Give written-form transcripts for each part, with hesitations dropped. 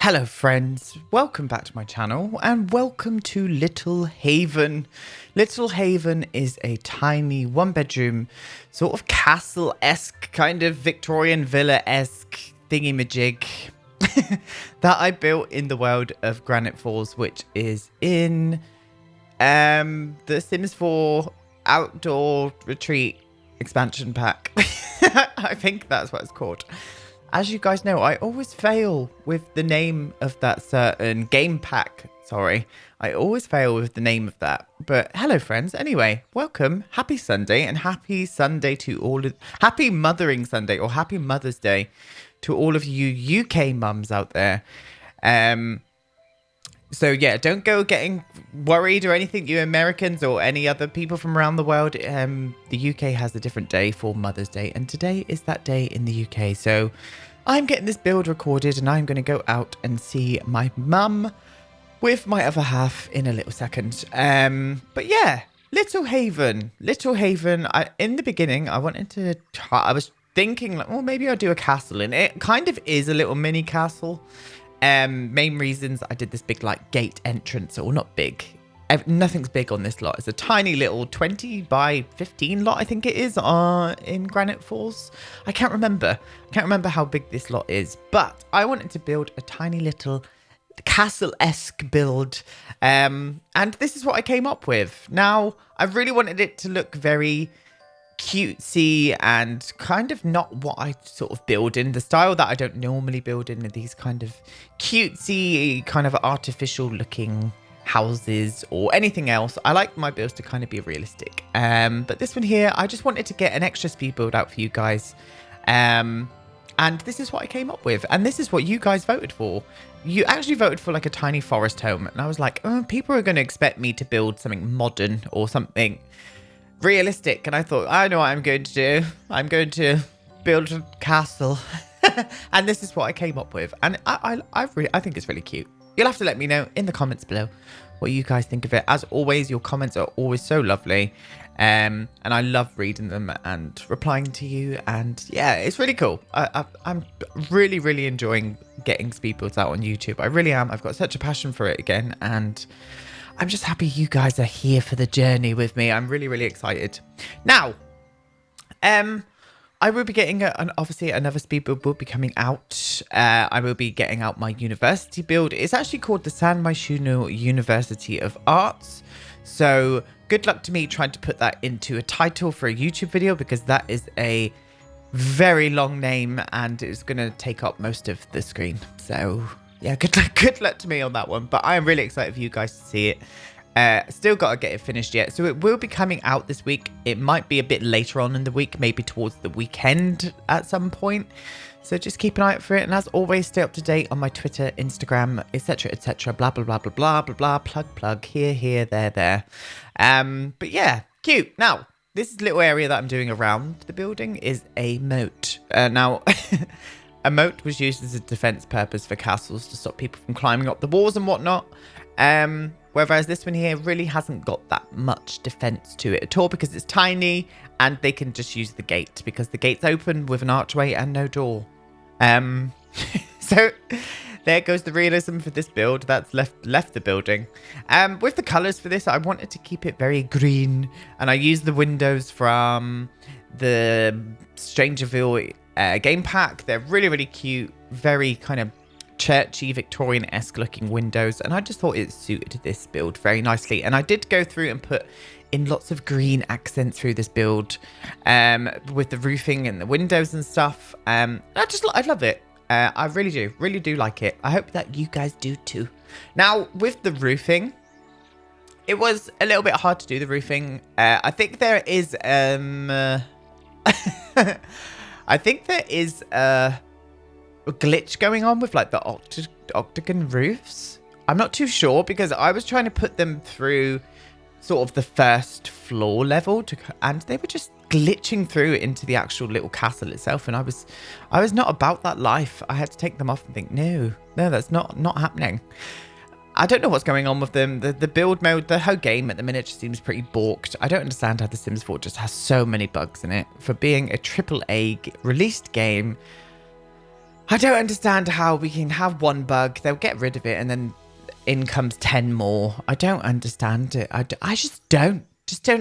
Hello friends, welcome back to my channel and welcome to Little Haven. Little Haven is a tiny one-bedroom sort of castle-esque, kind of Victorian villa-esque thingy-majig that I built in the world of Granite Falls, which is in the Sims 4 Outdoor Retreat expansion pack. I think that's what it's called. As you guys know, I always fail with the name of that certain game pack. Sorry, I always fail with the name of that. But hello, friends. Anyway, welcome. Happy Sunday and happy Sunday to all of... Happy Mothering Sunday or Happy Mother's Day to all of you UK mums out there. So yeah, don't go getting worried or anything, you Americans or any other people from around the world. The UK has a different day for Mother's Day, and today is that day in the UK. So I'm getting this build recorded, and I'm going to go out and see my mum with my other half in a little second. But yeah, Little Haven. In the beginning, I wanted to try. I was thinking, like, well, maybe I'll do a castle, and it kind of is a little mini castle. Main reasons I did this big like gate entrance, or not big. Nothing's big on this lot. It's a tiny little 20 by 15 lot, I think it is, in Granite Falls. I can't remember how big this lot is, but I wanted to build a tiny little castle-esque build. And this is what I came up with. Now, I really wanted it to look very cutesy and kind of not what I sort of build in, the style that I don't normally build in, these kind of cutesy, kind of artificial looking houses or anything else. I like my builds to kind of be realistic. But this one here, I just wanted to get an extra speed build out for you guys. And this is what I came up with. And this is what you guys voted for. You actually voted for like a tiny forest home. And I was like, oh, people are going to expect me to build something modern or something realistic. And I thought, I know what I'm going to do. I'm going to build a castle. And this is what I came up with. And I think it's really cute. You'll have to let me know in the comments below what you guys think of it. As always, your comments are always so lovely. And I love reading them and replying to you. And yeah, it's really cool. I'm really, really enjoying getting speed builds out on YouTube. I really am. I've got such a passion for it again. And I'm just happy you guys are here for the journey with me. I'm really, really excited. Now, I will be getting obviously another speed build will be coming out. I will be getting out my university build. It's actually called the San Myshuno University of Arts. So good luck to me trying to put that into a title for a YouTube video, because that is a very long name and it's going to take up most of the screen. So yeah, good luck to me on that one. But I am really excited for you guys to see it. Still got to get it finished yet. So it will be coming out this week. It might be a bit later on in the week, maybe towards the weekend at some point. So just keep an eye out for it. And as always, stay up to date on my Twitter, Instagram, etc. Blah, blah, blah, blah, blah, blah, blah. Plug. Here, there. But yeah, cute. Now, this little area that I'm doing around the building is a moat. Now... A moat was used as a defense purpose for castles to stop people from climbing up the walls and whatnot. Whereas this one here really hasn't got that much defense to it at all, because it's tiny and they can just use the gate because the gate's open with an archway and no door. So there goes the realism for this build. That's left the building. With the colors for this, I wanted to keep it very green, and I used the windows from the Strangerville game pack. They're really, really cute, very kind of churchy, Victorian-esque looking windows, and I just thought it suited this build very nicely. And I did go through and put in lots of green accents through this build, with the roofing and the windows and stuff. I love it. I really do like it. I hope that you guys do too. Now, with the roofing, it was a little bit hard to do the roofing. I think there is I think there is a glitch going on with like the octagon roofs. I'm not too sure, because I was trying to put them through sort of the first floor level and they were just glitching through into the actual little castle itself. And I was not about that life. I had to take them off and think, no, that's not happening. I don't know what's going on with them. The build mode, the whole game at the minute just seems pretty balked. I don't understand how The Sims 4 just has so many bugs in it. For being a AAA released game, I don't understand how we can have one bug, they'll get rid of it, and then in comes 10 more. I don't understand it. I just don't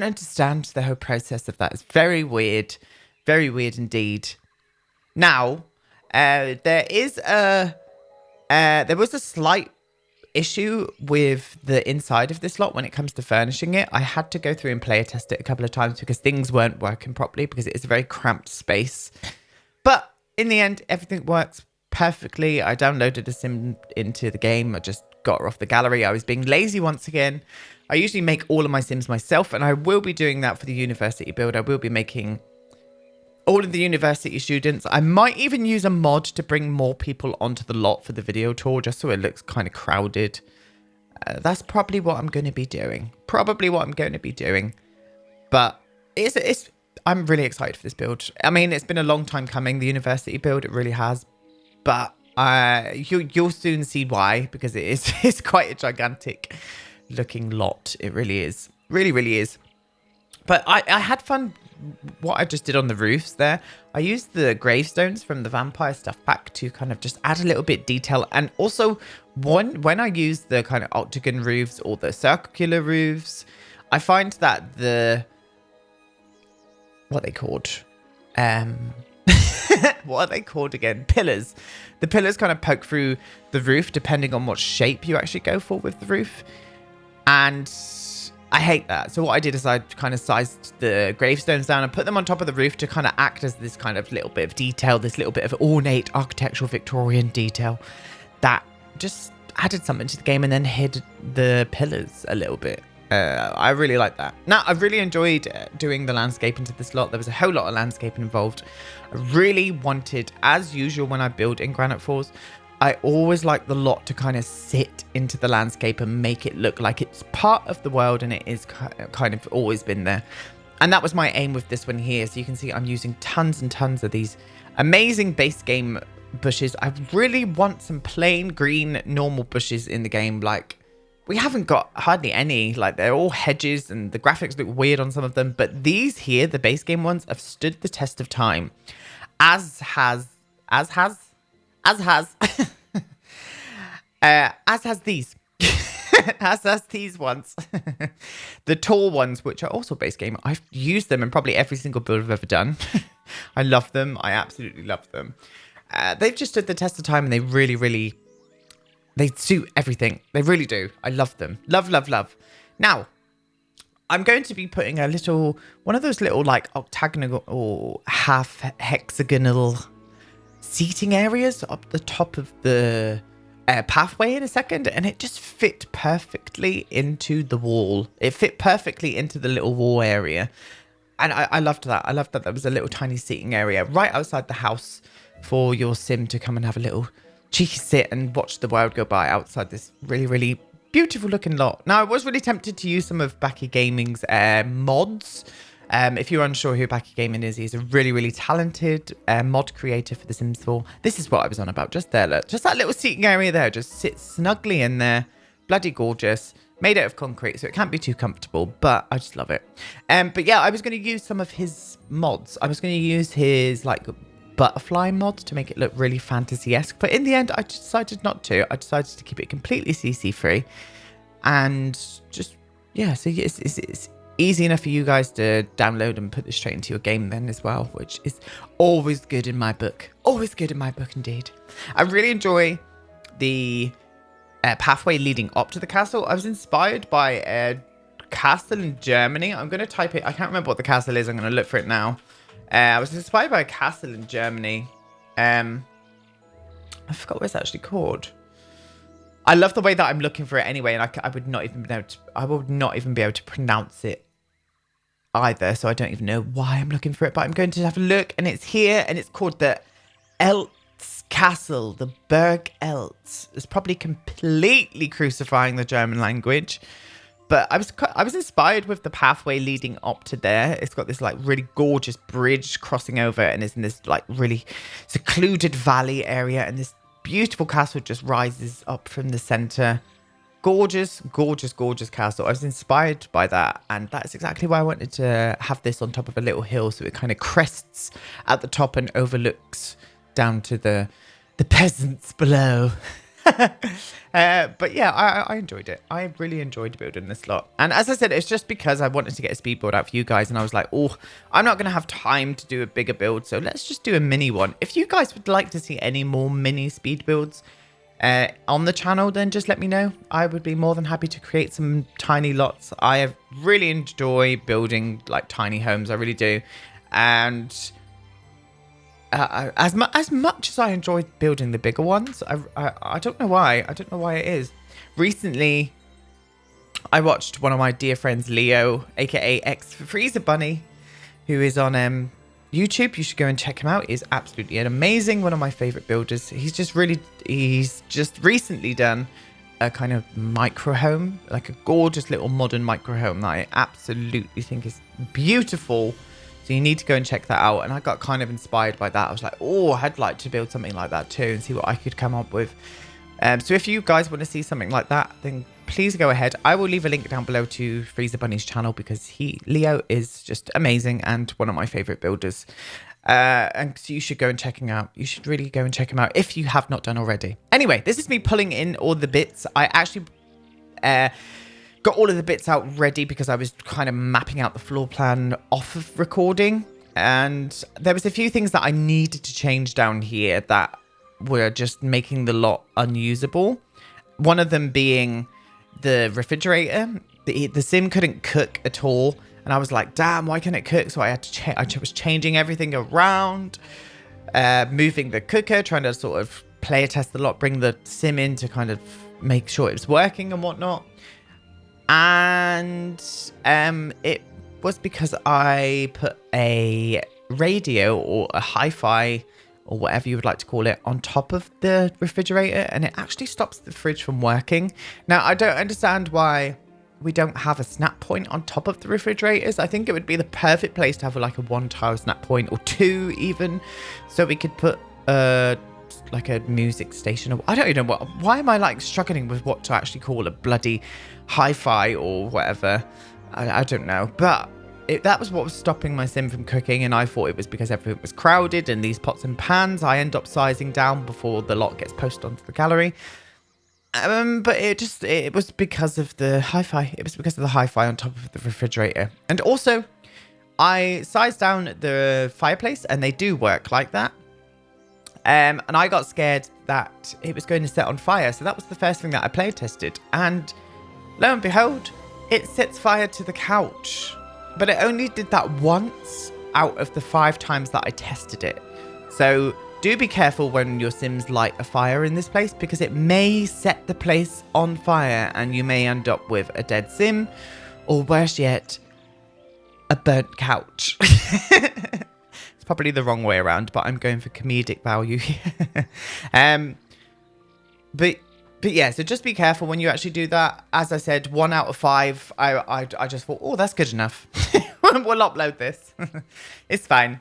understand the whole process of that. It's very weird indeed. Now, there was a slight issue with the inside of this lot when it comes to furnishing it. I had to go through and player test it a couple of times because things weren't working properly because it is a very cramped space. But in the end, everything works perfectly. I downloaded a sim into the game. I just got her off the gallery. I was being lazy once again. I usually make all of my sims myself, and I will be doing that for the university build. I will be making all of the university students. I might even use a mod to bring more people onto the lot for the video tour, just so it looks kind of crowded. That's probably what I'm going to be doing. But I'm really excited for this build. I mean, it's been a long time coming, the university build. It really has. But you'll soon see why, because it's quite a gigantic looking lot. It really is. Really is. But I had fun. What I just did on the roofs there, I used the gravestones from the vampire stuff pack to kind of just add a little bit detail. And also when I use the kind of octagon roofs or the circular roofs, I find that what are they called? What are they called again? Pillars. The pillars kind of poke through the roof depending on what shape you actually go for with the roof. And I hate that. So what I did is I kind of sized the gravestones down and put them on top of the roof to kind of act as this kind of little bit of detail, this little bit of ornate architectural Victorian detail that just added something to the game and then hid the pillars a little bit. I really like that. Now, I really enjoyed doing the landscaping to this lot. There was a whole lot of landscaping involved. I really wanted, as usual when I build in Granite Falls, I always like the lot to kind of sit into the landscape and make it look like it's part of the world and it is kind of always been there. And that was my aim with this one here. So you can see I'm using tons and tons of these amazing base game bushes. I really want some plain green normal bushes in the game. Like, we haven't got hardly any. Like, they're all hedges and the graphics look weird on some of them. But these here, the base game ones, have stood the test of time. As has these. As has these ones. The tall ones, which are also base game. I've used them in probably every single build I've ever done. I love them. I absolutely love them. They've just stood the test of time and they really, they suit everything. They really do. I love them. Love. Now, I'm going to be putting one of those little like octagonal or half hexagonal seating areas up the top of the pathway in a second, and it just fit perfectly into the wall. It fit perfectly into the little wall area, and I loved that. I loved that there was a little tiny seating area right outside the house for your sim to come and have a little cheeky sit and watch the world go by outside this really beautiful looking lot. Now, I was really tempted to use some of Backy Gaming's mods. If you're unsure who Backy Gaming is, he's a really talented mod creator for The Sims 4. This is what I was on about just there. Look, just that little seating area there. Just sits snugly in there. Bloody gorgeous. Made out of concrete, so it can't be too comfortable, but I just love it. But yeah, I was going to use some of his mods. I was going to use his like butterfly mod to make it look really fantasy-esque. But in the end, I decided not to. I decided to keep it completely CC-free. And just, yeah, so it's easy enough for you guys to download and put this straight into your game then as well, which is always good in my book. Always good in my book indeed. I really enjoy the pathway leading up to the castle. I was inspired by a castle in Germany. I'm going to type it. I can't remember what the castle is. I'm going to look for it now. I was inspired by a castle in Germany. I forgot what it's actually called. I love the way that I'm looking for it anyway, and I would not even be able to pronounce it either, so I don't even know why I'm looking for it, but I'm going to have a look, and it's here, and it's called the Eltz Castle, the Berg Eltz. It's probably completely crucifying the German language, but I was inspired with the pathway leading up to there. It's got this like really gorgeous bridge crossing over, and it's in this like really secluded valley area, and this beautiful castle just rises up from the center. Gorgeous castle. I was inspired by that, and that's exactly why I wanted to have this on top of a little hill, so it kind of crests at the top and overlooks down to the the peasants below. But yeah, I enjoyed it. I really enjoyed building this lot. And as I said, it's just because I wanted to get a speed build out for you guys. And I was like, oh, I'm not going to have time to do a bigger build. So let's just do a mini one. If you guys would like to see any more mini speed builds on the channel, then just let me know. I would be more than happy to create some tiny lots. I really enjoy building like tiny homes. I really do. And as much as I enjoyed building the bigger ones, I don't know why. I don't know why it is. Recently, I watched one of my dear friends, Leo, aka xFreezerBunnyx, who is on YouTube. You should go and check him out. He's absolutely amazing. One of my favorite builders. He's just recently done a kind of micro home, like a gorgeous little modern micro home that I absolutely think is beautiful. So you need to go and check that out. And I got kind of inspired by that. I was like, oh, I'd like to build something like that too and see what I could come up with. So if you guys want to see something like that, then please go ahead. I will leave a link down below to Freezer Bunny's channel because Leo is just amazing and one of my favorite builders. And so you should go and check him out. You should really go and check him out if you have not done already. Anyway, this is me pulling in all the bits. I actually got all of the bits out ready because I was kind of mapping out the floor plan off of recording. And there was a few things that I needed to change down here that were just making the lot unusable. One of them being the refrigerator. The sim couldn't cook at all. And I was like, damn, why can't it cook? So I had to I was changing everything around, moving the cooker, trying to sort of player test the lot, bring the sim in to kind of make sure it was working and whatnot. And it was because I put a radio or a hi-fi or whatever you would like to call it on top of the refrigerator, and it actually stops the fridge from working. Now, I don't understand why we don't have a snap point on top of the refrigerators. I think it would be the perfect place to have like a 1-tile snap point or 2 even, so we could put like a music station. I don't even know why am I like struggling with what to actually call a bloody hi-fi or whatever. I don't know, but that was what was stopping my sim from cooking, and I thought it was because everything was crowded and these pots and pans I end up sizing down before the lot gets posted onto the gallery. But it was because of the hi-fi. It was because of the hi-fi on top of the refrigerator. And also, I sized down the fireplace, and they do work like that. And I got scared that it was going to set on fire. So that was the first thing that I play tested. And lo and behold, it sets fire to the couch. But it only did that once out of the 5 times that I tested it. So do be careful when your sims light a fire in this place, because it may set the place on fire and you may end up with a dead sim, or worse yet, a burnt couch. It's probably the wrong way around, but I'm going for comedic value here. But yeah, so just be careful when you actually do that. As I said, 1 out of 5, I just thought, oh, that's good enough. We'll upload this. It's fine.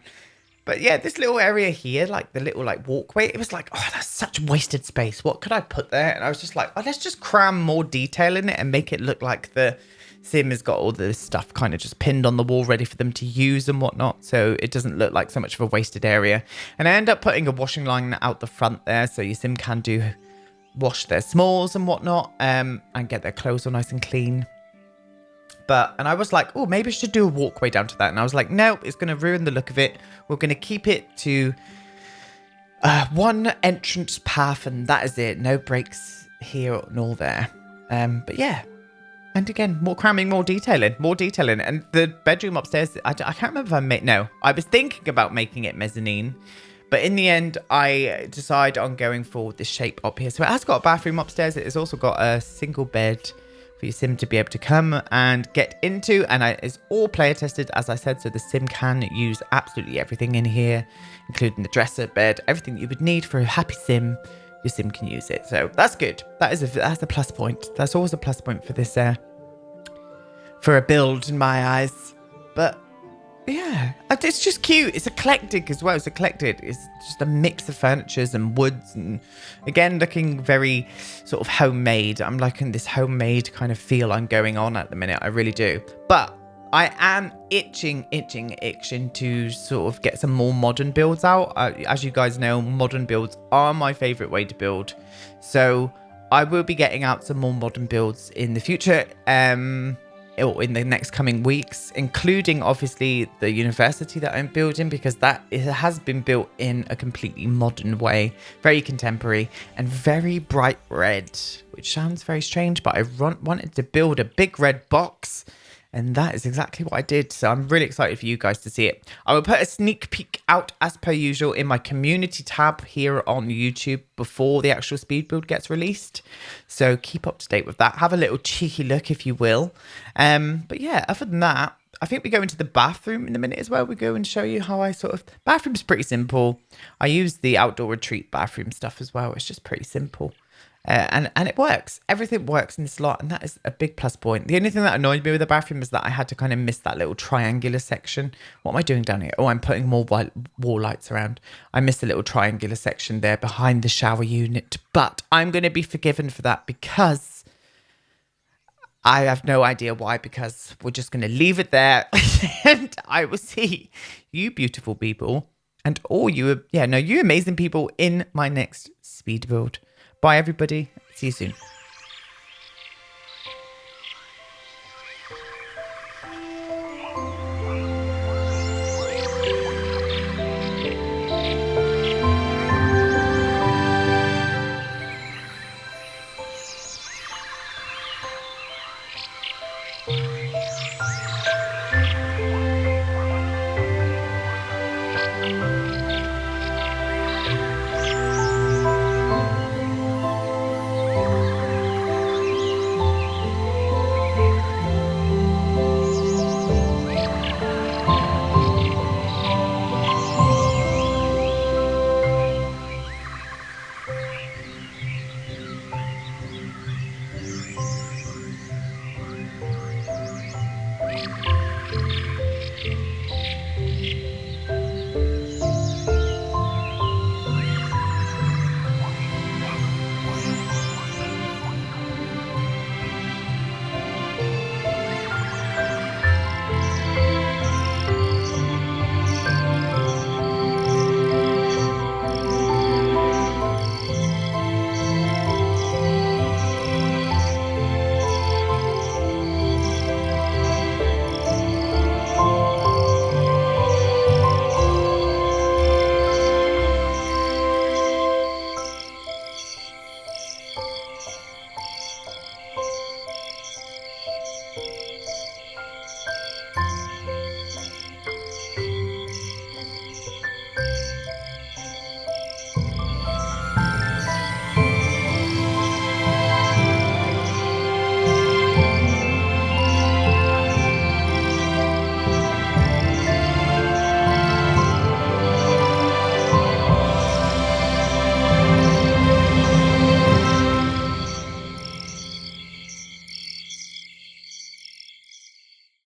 But yeah, this little area here, like the little like walkway, it was like, oh, that's such wasted space. What could I put there? And I was just like, oh, let's just cram more detail in it and make it look like the sim has got all this stuff kind of just pinned on the wall ready for them to use and whatnot. So it doesn't look like so much of a wasted area. And I end up putting a washing line out the front there, so your sim can wash their smalls and whatnot, and get their clothes all nice and clean. And I was like, oh, maybe I should do a walkway down to that. And I was like, no, it's going to ruin the look of it. We're going to keep it to 1 entrance path, and that is it. No breaks here nor there. But yeah. And again, more cramming, more detailing. And the bedroom upstairs, I can't remember if I was thinking about making it mezzanine. But in the end, I decided on going for this shape up here. So it has got a bathroom upstairs. It has also got a single bed for your sim to be able to come and get into. And it's all player tested, as I said. So the sim can use absolutely everything in here, including the dresser, bed, everything you would need for a happy sim. Your sim can use it. So that's good. That's a plus point. That's always a plus point for this, for a build in my eyes. But yeah, it's just cute. It's eclectic as well. It's just a mix of furnitures and woods, and again, looking very sort of homemade. I'm liking this homemade kind of feel I'm going on at the minute. I really do. But I am itching to sort of get some more modern builds out. As you guys know, modern builds are my favorite way to build. So I will be getting out some more modern builds in the future, or in the next coming weeks, including obviously the university that I'm building, because it has been built in a completely modern way, very contemporary and very bright red, which sounds very strange, but I wanted to build a big red box. And that is exactly what I did. So I'm really excited for you guys to see it. I will put a sneak peek out as per usual in my community tab here on YouTube before the actual speed build gets released. So keep up to date with that. Have a little cheeky look, if you will. But yeah, other than that, I think we go into the bathroom in a minute as well. We go and show you how bathroom's pretty simple. I use the outdoor retreat bathroom stuff as well. It's just pretty simple. And it works. Everything works in this lot, and that is a big plus point. The only thing that annoyed me with the bathroom is that I had to kind of miss that little triangular section. What am I doing down here? Oh, I'm putting more wall lights around. I missed a little triangular section there behind the shower unit, but I'm going to be forgiven for that because I have no idea why, because we're just going to leave it there and I will see you beautiful people and all you amazing people in my next speed build. Bye, everybody. See you soon.